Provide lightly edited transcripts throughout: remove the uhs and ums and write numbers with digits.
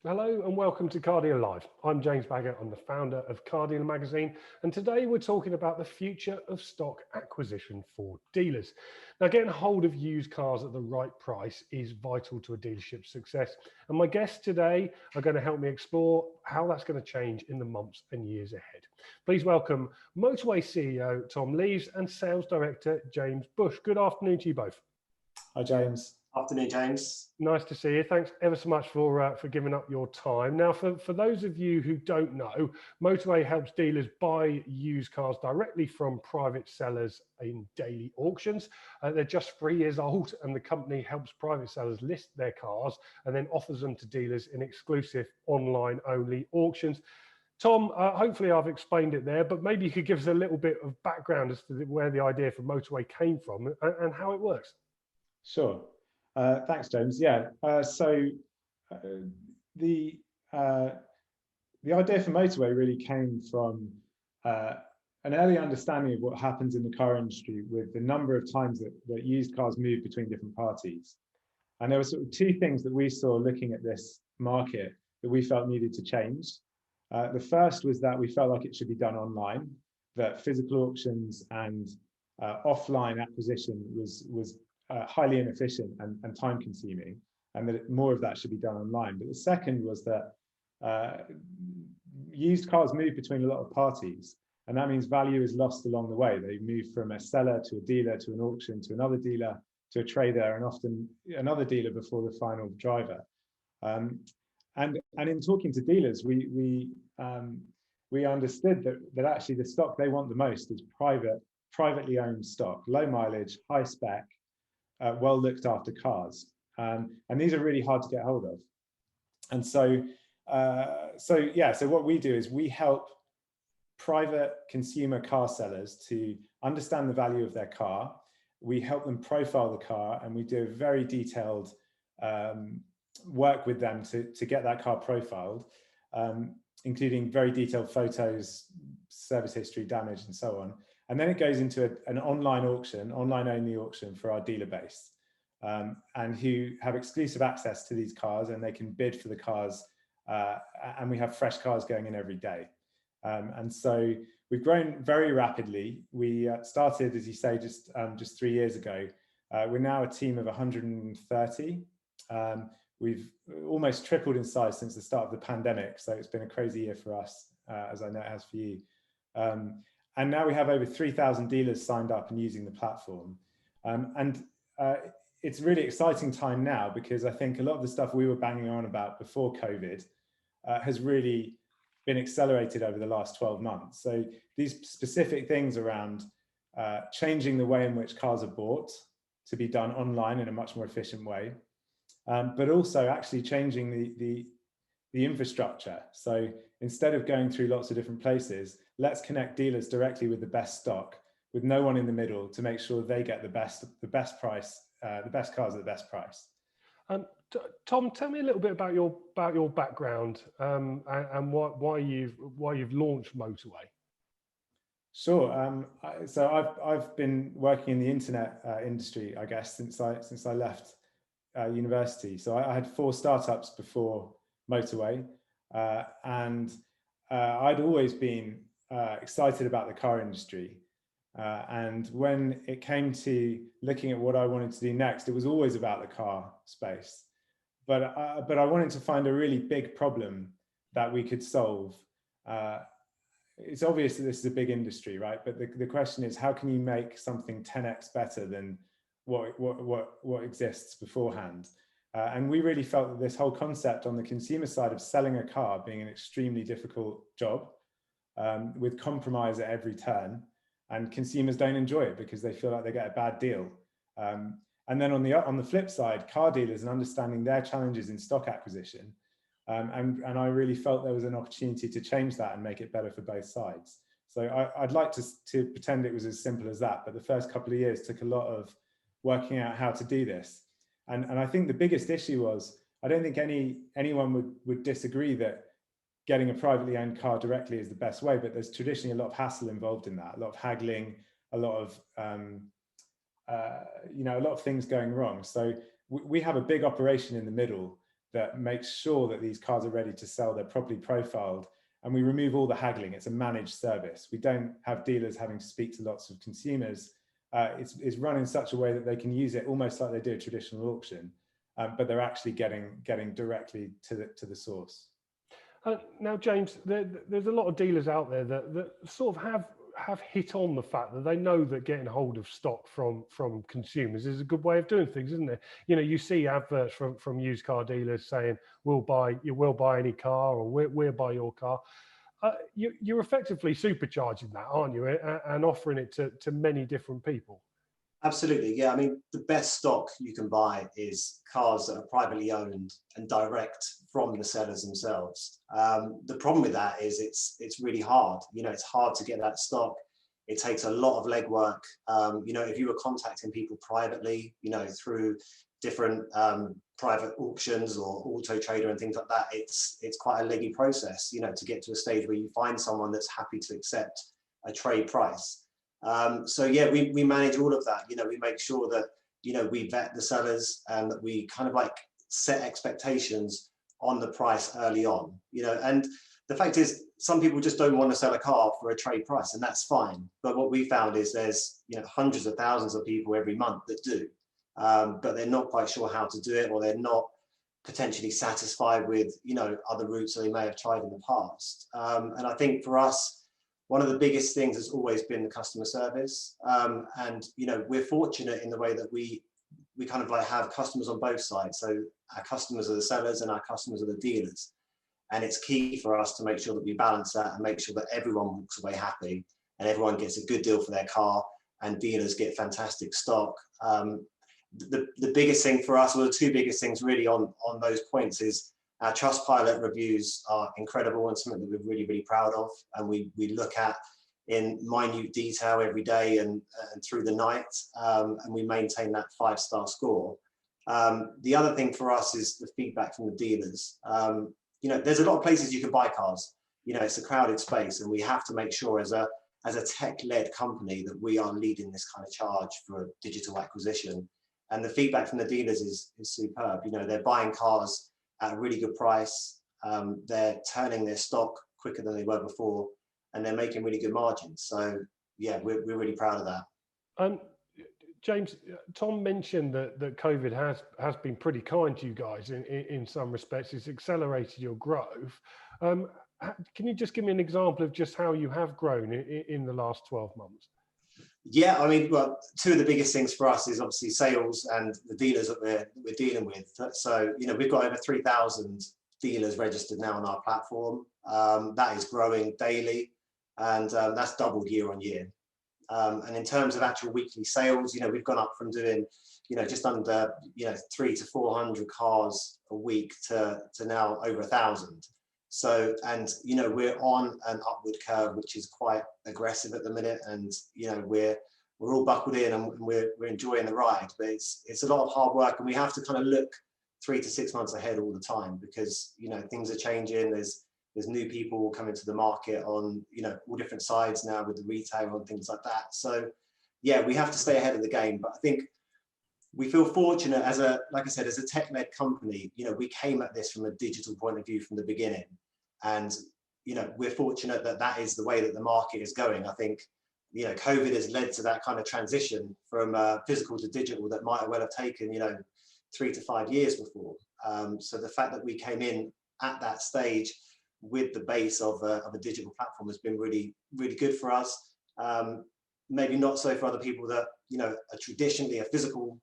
Hello and welcome to Car Dealer Live. I'm James Baggett, I'm the founder of Car Dealer magazine, and today we're talking about the future of stock acquisition for dealers. Now, getting hold of used cars at the right price is vital to a dealership's success, and my guests today are going to help me explore how that's going to change in the months and years ahead. Please welcome Motorway CEO Tom Leathes and Sales Director James Bush. Good afternoon to you both. Hi, James. Afternoon, James. Nice to see you. Thanks ever so much for giving up your time. Now, for those of you who don't know, Motorway helps dealers buy used cars directly from private sellers in daily auctions. They're just 3 years old, and the company helps private sellers list their cars and then offers them to dealers in exclusive online-only auctions. Tom, hopefully I've explained it there, but maybe you could give us a little bit of background as to where the idea for Motorway came from and how it works. Sure. Thanks, James. Yeah. The idea for Motorway really came from an early understanding of what happens in the car industry with the number of times that used cars move between different parties. And there were sort of two things that we saw looking at this market that we felt needed to change. The first was that we felt like it should be done online, that physical auctions and offline acquisition was highly inefficient and time consuming, and that more of that should be done online. But the second was that used cars move between a lot of parties, and that means value is lost along the way. They move from a seller to a dealer to an auction to another dealer to a trader and often another dealer before the final driver. And in talking to dealers, we understood that actually the stock they want the most is privately owned stock, low mileage, high spec, well looked after cars, and these are really hard to get hold of. And so what we do is we help private consumer car sellers to understand the value of their car. We help them profile the car, and we do very detailed work with them to get that car profiled, including very detailed photos, service history, damage, and so on. And then it goes into an online auction, online-only auction for our dealer base, and who have exclusive access to these cars, and they can bid for the cars, and we have fresh cars going in every day. And so we've grown very rapidly. We started, as you say, just 3 years ago. We're now a team of 130. We've almost tripled in size since the start of the pandemic, so it's been a crazy year for us, as I know it has for you. And now we have over 3,000 dealers signed up and using the platform. It's a really exciting time now, because I think a lot of the stuff we were banging on about before COVID has really been accelerated over the last 12 months. So these specific things around changing the way in which cars are bought to be done online in a much more efficient way, but also actually changing the infrastructure. So instead of going through lots of different places, let's connect dealers directly with the best stock, with no one in the middle, to make sure they get the best price, the best cars at the best price. Tom, tell me a little bit about your background and why you've launched Motorway. Sure. So I've been working in the internet industry, I guess, since I left university. So I had 4 startups before Motorway, and I'd always been excited about the car industry. And when it came to looking at what I wanted to do next, it was always about the car space. But I wanted to find a really big problem that we could solve. It's obvious that this is a big industry, right? But the question is, how can you make something 10x better than what exists beforehand? And we really felt that this whole concept on the consumer side of selling a car being an extremely difficult job, with compromise at every turn, and consumers don't enjoy it because they feel like they get a bad deal. And then on the flip side, car dealers and understanding their challenges in stock acquisition. And I really felt there was an opportunity to change that and make it better for both sides. So I'd like to pretend it was as simple as that, but the first couple of years took a lot of working out how to do this. And I think the biggest issue was, I don't think anyone would disagree that getting a privately owned car directly is the best way, but there's traditionally a lot of hassle involved in that, a lot of haggling, a lot of a lot of things going wrong. So we have a big operation in the middle that makes sure that these cars are ready to sell, they're properly profiled, and we remove all the haggling. It's a managed service. We don't have dealers having to speak to lots of consumers. It's run in such a way that they can use it almost like they do a traditional auction, but they're actually getting directly to the source. Now, James, there's a lot of dealers out there that sort of have hit on the fact that they know that getting hold of stock from consumers is a good way of doing things, isn't it? You know, you see adverts from used car dealers saying, you will buy any car, or we'll buy your car. You're effectively supercharging that, aren't you? And offering it to many different people. Absolutely, yeah. I mean, the best stock you can buy is cars that are privately owned and direct from the sellers themselves. The problem with that is it's really hard. You know, it's hard to get that stock. It takes a lot of legwork. You know, if you were contacting people privately, you know, through different private auctions or Auto Trader and things like that, it's quite a leggy process, you know, to get to a stage where you find someone that's happy to accept a trade price. So yeah, we manage all of that. You know, we make sure that, you know, we vet the sellers and that we kind of like set expectations on the price early on, you know. And the fact is, some people just don't want to sell a car for a trade price, and that's fine. But what we found is there's, you know, hundreds of thousands of people every month that do, but they're not quite sure how to do it, or they're not potentially satisfied with, you know, other routes that they may have tried in the past. And I think for us, one of the biggest things has always been the customer service. And, you know, we're fortunate in the way that we kind of like have customers on both sides. So our customers are the sellers and our customers are the dealers. And it's key for us to make sure that we balance that and make sure that everyone walks away happy and everyone gets a good deal for their car and dealers get fantastic stock. The biggest thing for us, or the two biggest things really on those points, is our Trustpilot reviews are incredible and something that we're really, really proud of. And we look at in minute detail every day and through the night, and we maintain that 5-star score. The other thing for us is the feedback from the dealers. You know, there's a lot of places you can buy cars. You know, it's a crowded space, and we have to make sure as a tech-led company that we are leading this kind of charge for digital acquisition. And the feedback from the dealers is superb. You know, they're buying cars at a really good price. They're turning their stock quicker than they were before, and they're making really good margins. So yeah, we're really proud of that. James, Tom mentioned that COVID has been pretty kind to you guys in some respects. It's accelerated your growth. Can you just give me an example of just how you have grown in the last 12 months? Yeah, I mean, well, two of the biggest things for us is obviously sales and the dealers that we're dealing with. So, you know, we've got over 3,000 dealers registered now on our platform. That is growing daily, and that's doubled year on year. And in terms of actual weekly sales, you know, we've gone up from doing, you know, just under, you know, 300 to 400 cars a week to now over 1,000. So, and, you know, we're on an upward curve, which is quite aggressive at the minute. And, you know, we're all buckled in and we're enjoying the ride, but it's a lot of hard work, and we have to kind of look 3 to 6 months ahead all the time, because, you know, things are changing. There's new people coming to the market on, you know, all different sides now with the retail and things like that. So yeah, we have to stay ahead of the game. But I think we feel fortunate like I said, as a tech-led company, you know, we came at this from a digital point of view from the beginning. And, you know, we're fortunate that is the way that the market is going. I think, you know, COVID has led to that kind of transition from physical to digital that might well have taken, you know, 3 to 5 years before. So the fact that we came in at that stage with the base of a digital platform has been really, really good for us. Maybe not so for other people that, you know, are traditionally a physical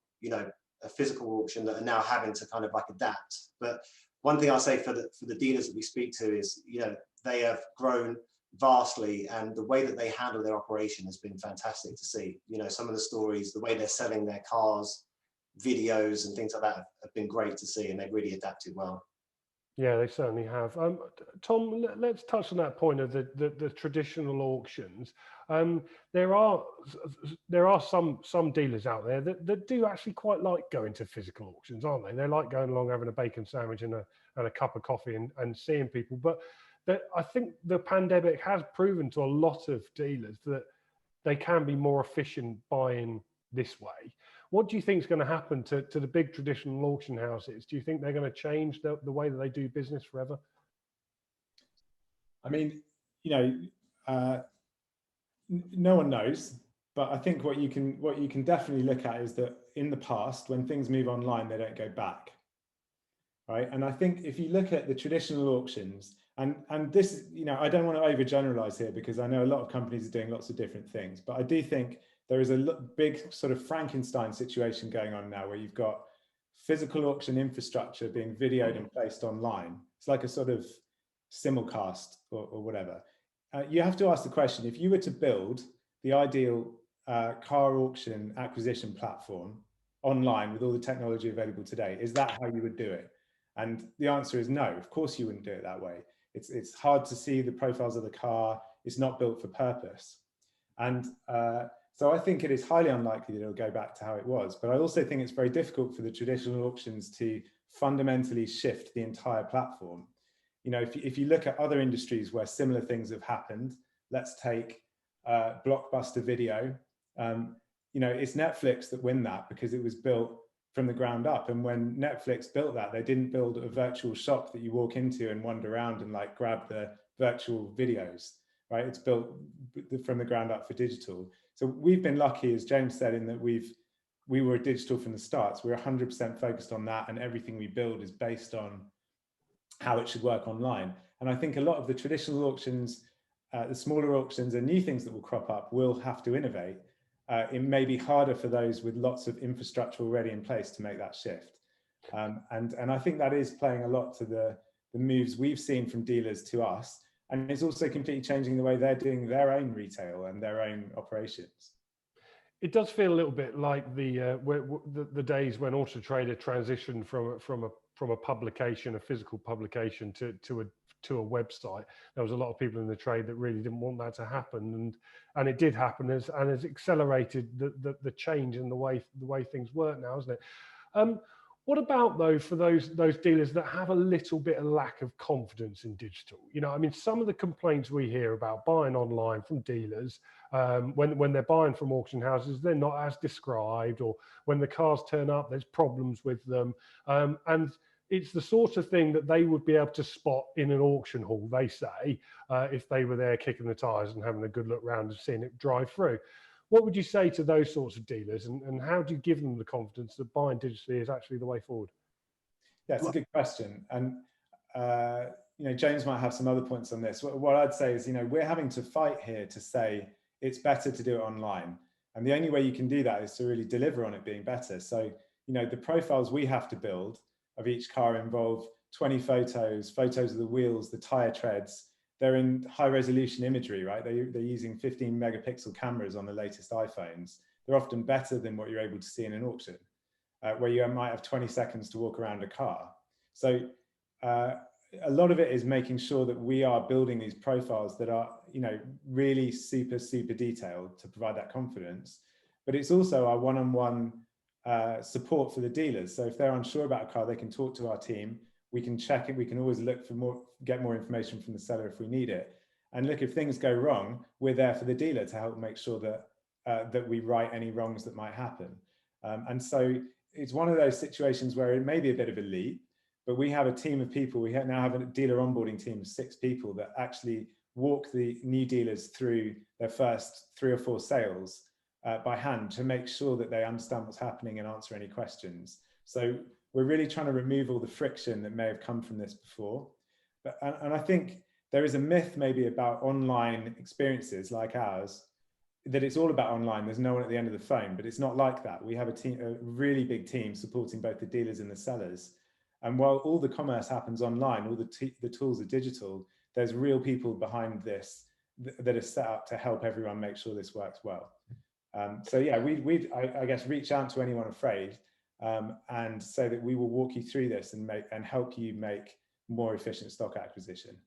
auction that are now having to kind of like adapt. But one thing I'll say for the dealers that we speak to is, you know, they have grown vastly, and the way that they handle their operation has been fantastic to see. You know, some of the stories, the way they're selling their cars, videos and things like that have been great to see, and they've really adapted well. Yeah, they certainly have. Tom, let's touch on that point of the traditional auctions. There are some dealers out there that do actually quite like going to physical auctions, aren't they? They like going along, having a bacon sandwich and a cup of coffee and seeing people. But I think the pandemic has proven to a lot of dealers that they can be more efficient buying this way. What do you think is going to happen to the big traditional auction houses? Do you think they're going to change the way that they do business forever? I mean, you know, no one knows, but I think what you can definitely look at is that in the past, when things move online, they don't go back, right? And I think if you look at the traditional auctions, and this, you know, I don't want to overgeneralize here because I know a lot of companies are doing lots of different things, but I do think there is a big sort of Frankenstein situation going on now where you've got physical auction infrastructure being videoed and placed online. It's like a sort of simulcast or whatever. You have to ask the question, if you were to build the ideal car auction acquisition platform online with all the technology available today, is that how you would do it? And the answer is no, of course you wouldn't do it that way. It's hard to see the profiles of the car. It's not built for purpose. And so I think it is highly unlikely that it'll go back to how it was. But I also think it's very difficult for the traditional auctions to fundamentally shift the entire platform. You know, if you look at other industries where similar things have happened, let's take Blockbuster Video. You know, it's Netflix that win that because it was built from the ground up. And when Netflix built that, they didn't build a virtual shop that you walk into and wander around and like grab the virtual videos, right? It's built from the ground up for digital. So we've been lucky, as James said, in that we were digital from the start. So we're 100% focused on that, and everything we build is based on how it should work online. And I think a lot of the traditional auctions, the smaller auctions and new things that will crop up will have to innovate. It may be harder for those with lots of infrastructure already in place to make that shift. And I think that is playing a lot to the moves we've seen from dealers to us. And it's also completely changing the way they're doing their own retail and their own operations. It does feel a little bit like the days when Auto Trader transitioned from a publication, a physical publication, to a website. There was a lot of people in the trade that really didn't want that to happen, and it did happen, and has accelerated the change in the way things work now, isn't it? What about though for those dealers that have a little bit of lack of confidence in digital? You know, I mean, some of the complaints we hear about buying online from dealers, when they're buying from auction houses, they're not as described, or when the cars turn up, there's problems with them, and it's the sort of thing that they would be able to spot in an auction hall, they say, if they were there kicking the tires and having a good look round and seeing it drive through. What would you say to those sorts of dealers, and how do you give them the confidence that buying digitally is actually the way forward? Yeah, it's a good question. And, you know, James might have some other points on this. What I'd say is, you know, we're having to fight here to say it's better to do it online. And the only way you can do that is to really deliver on it being better. So, you know, the profiles we have to build of each car involve 20 photos of the wheels, the tire treads. They're in high resolution imagery, right? They're using 15 megapixel cameras on the latest iPhones. They're often better than what you're able to see in an auction, where you might have 20 seconds to walk around a car. So a lot of it is making sure that we are building these profiles that are, you know, really super detailed to provide that confidence. But it's also our one-on-one support for the dealers. So if they're unsure about a car, they can talk to our team. We can check it. We can always look for get more information from the seller if we need it. And look, if things go wrong, we're there for the dealer to help make sure that that we right any wrongs that might happen. And so it's one of those situations where it may be a bit of a leap, but we have a team of people. We now have a dealer onboarding team of 6 people that actually walk the new dealers through their first 3 or 4 sales by hand to make sure that they understand what's happening and answer any questions. So we're really trying to remove all the friction that may have come from this before. And I think there is a myth maybe about online experiences like ours, that it's all about online. There's no one at the end of the phone, but it's not like that. We have a really big team supporting both the dealers and the sellers. And while all the commerce happens online, all the tools are digital, there's real people behind this that are set up to help everyone make sure this works well. So yeah, I guess reach out to anyone afraid and say that we will walk you through this and help you make more efficient stock acquisition.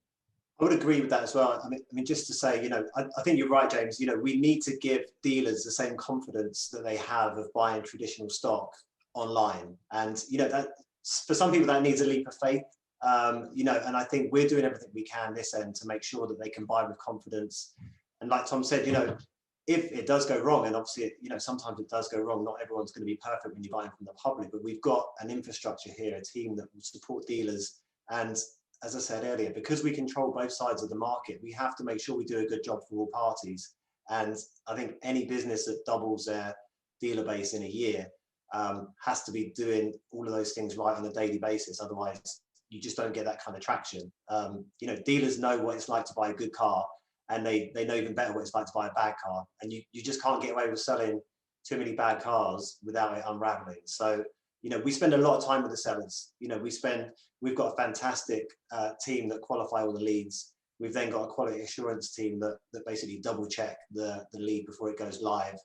I would agree with that as well. I mean, just to say, you know, I think you're right, James. You know, we need to give dealers the same confidence that they have of buying traditional stock online. And, you know, that for some people that needs a leap of faith. You know, and I think we're doing everything we can this end to make sure that they can buy with confidence. And like Tom said, you know, if it does go wrong, and obviously, you know, sometimes it does go wrong, not everyone's going to be perfect when you're buying from the public, but we've got an infrastructure here, a team that will support dealers. And as I said earlier, because we control both sides of the market, we have to make sure we do a good job for all parties. And I think any business that doubles their dealer base in a year has to be doing all of those things right on a daily basis. Otherwise, you just don't get that kind of traction. You know, dealers know what it's like to buy a good car, and they know even better what it's like to buy a bad car. And you just can't get away with selling too many bad cars without it unraveling. So, you know, we spend a lot of time with the sellers. You know, we've got a fantastic team that qualify all the leads. We've then got a quality assurance team that basically double check the lead before it goes live.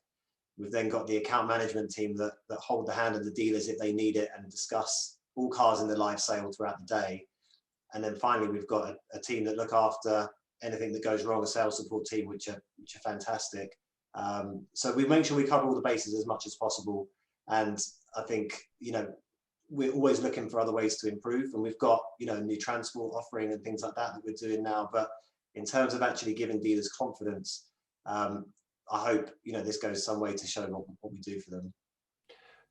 We've then got the account management team that hold the hand of the dealers if they need it and discuss all cars in the live sale throughout the day. And then finally, we've got a team that look after anything that goes wrong, a sales support team, which are fantastic. So we make sure we cover all the bases as much as possible. And I think, you know, we're always looking for other ways to improve. And we've got, you know, new transport offering and things like that we're doing now. But in terms of actually giving dealers confidence, I hope, you know, this goes some way to show what we do for them.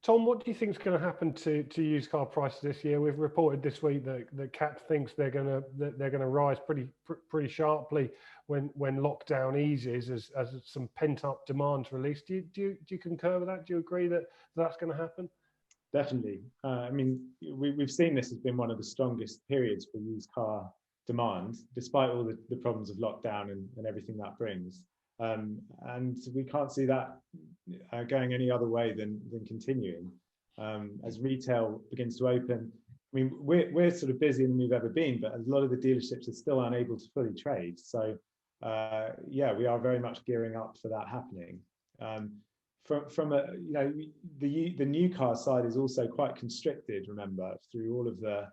Tom, what do you think is going to happen to used car prices this year? We've reported this week that CAT thinks they're going to rise pretty sharply when lockdown eases as some pent up demand's released. Do you concur with that? Do you agree that that's going to happen? Definitely. I mean, we've seen this has been one of the strongest periods for used car demand, despite all the problems of lockdown and everything that brings. And we can't see that going any other way than continuing. As retail begins to open, I mean, we're sort of busier than we've ever been, but a lot of the dealerships are still unable to fully trade. So yeah, we are very much gearing up for that happening. From a, you know, the new car side is also quite constricted, remember, through all of the,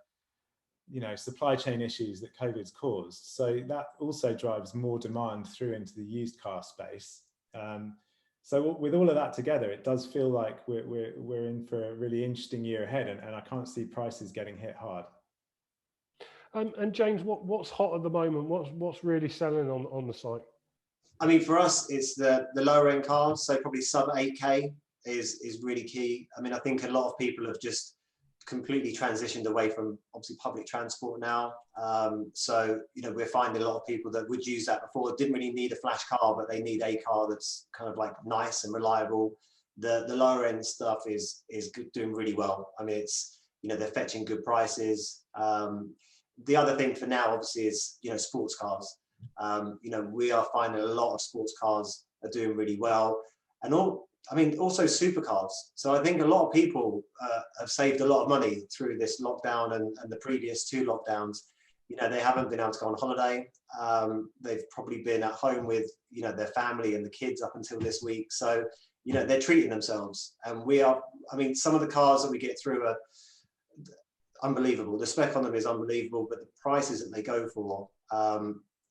you know, supply chain issues that COVID's caused. So that also drives more demand through into the used car space. So with all of that together, it does feel like we're in for a really interesting year ahead, and I can't see prices getting hit hard. And James, what's hot at the moment? What's really selling on the site? I mean, for us, it's the lower end cars. So probably sub 8K is really key. I mean, I think a lot of people have just completely transitioned away from obviously public transport now. So, you know, we're finding a lot of people that would use that before didn't really need a flash car, but they need a car that's kind of like nice and reliable. The lower end stuff is doing really well. I mean, it's, you know, they're fetching good prices. The other thing for now, obviously, is, you know, sports cars. You know, we are finding a lot of sports cars are doing really well, and I mean, also supercars. So I think a lot of people have saved a lot of money through this lockdown and the previous 2 lockdowns. You know, they haven't been able to go on holiday. They've probably been at home with, you know, their family and the kids up until this week. So, you know, they're treating themselves. And we are, I mean, some of the cars that we get through are unbelievable. The spec on them is unbelievable, but the prices that they go for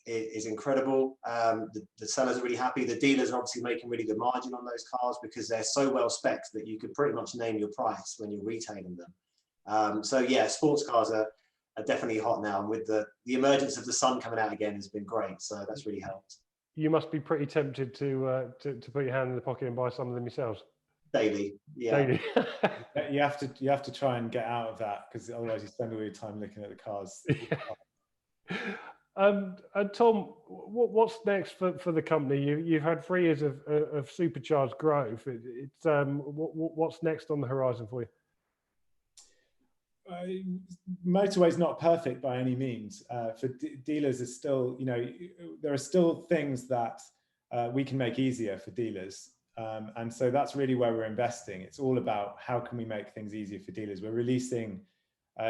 is incredible. The sellers are really happy. The dealers are obviously making really good margin on those cars because they're so well spec'd that you could pretty much name your price when you're retailing them. So yeah, sports cars are definitely hot now, and with the emergence of the sun coming out again has been great. So that's really helped. You must be pretty tempted to put your hand in the pocket and buy some of them yourselves. Daily, yeah. Daily. You have to try and get out of that, because otherwise you spend all your time looking at the cars. And Tom, what's next for the company? You've had 3 years of supercharged growth. What's next on the horizon for you? Motorway is not perfect by any means. For dealers, is still, you know, there are still things that we can make easier for dealers, and so that's really where we're investing. It's all about how can we make things easier for dealers. We're releasing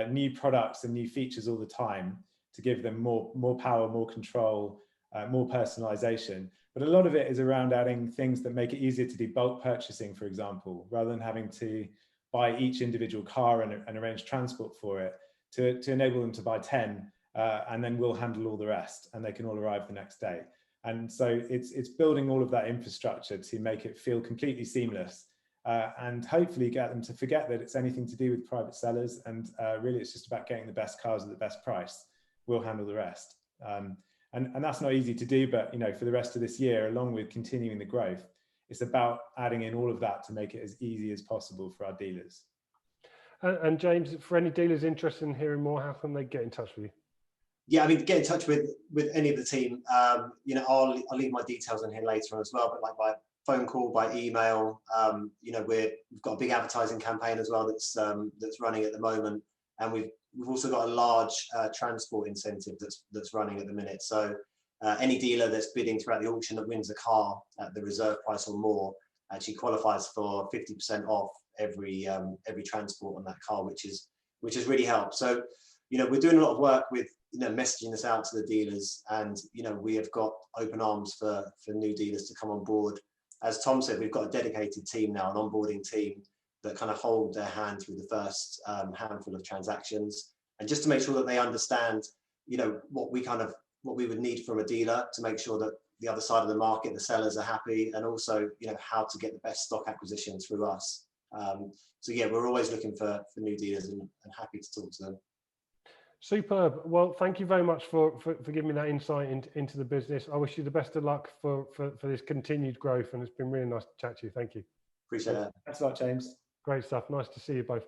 new products and new features all the time to give them more power, more control, more personalization. But a lot of it is around adding things that make it easier to do bulk purchasing, for example, rather than having to buy each individual car and arrange transport for it, to enable them to buy 10 and then we'll handle all the rest and they can all arrive the next day. And so it's building all of that infrastructure to make it feel completely seamless, and hopefully get them to forget that it's anything to do with private sellers, and really it's just about getting the best cars at the best price. We'll handle the rest. And that's not easy to do, but for the rest of this year, along with continuing the growth, it's about adding in all of that to make it as easy as possible for our dealers. And James, for any dealers interested in hearing more, how can they get in touch with you? Yeah, I mean, get in touch with any of the team. I'll leave my details in here later on as well, but like by phone call, by email. We've got a big advertising campaign as well that's running at the moment, and we've also got a large transport incentive that's running at the minute. So any dealer that's bidding throughout the auction that wins a car at the reserve price or more actually qualifies for 50% off every transport on that car, which has really helped. So we're doing a lot of work with messaging this out to the dealers, and we have got open arms for new dealers to come on board. As Tom said, we've got a dedicated team now, an onboarding team that kind of hold their hand through the first handful of transactions, and just to make sure that they understand what we would need from a dealer to make sure that the other side of the market, the sellers, are happy, and also how to get the best stock acquisition through us. So yeah, we're always looking for new dealers and happy to talk to them. Superb. Well, thank you very much for giving me that insight into the business. I wish you the best of luck for this continued growth, and it's been really nice to chat to you. Thank you. Appreciate it. Thanks a lot, James. Great stuff. Nice to see you both.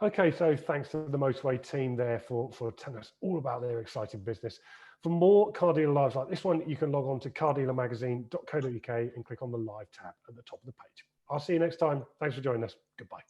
Okay, so thanks to the Motorway team there for telling us all about their exciting business. For more Car Dealer Lives like this one, you can log on to cardealermagazine.co.uk and click on the Live tab at the top of the page. I'll see you next time. Thanks for joining us. Goodbye.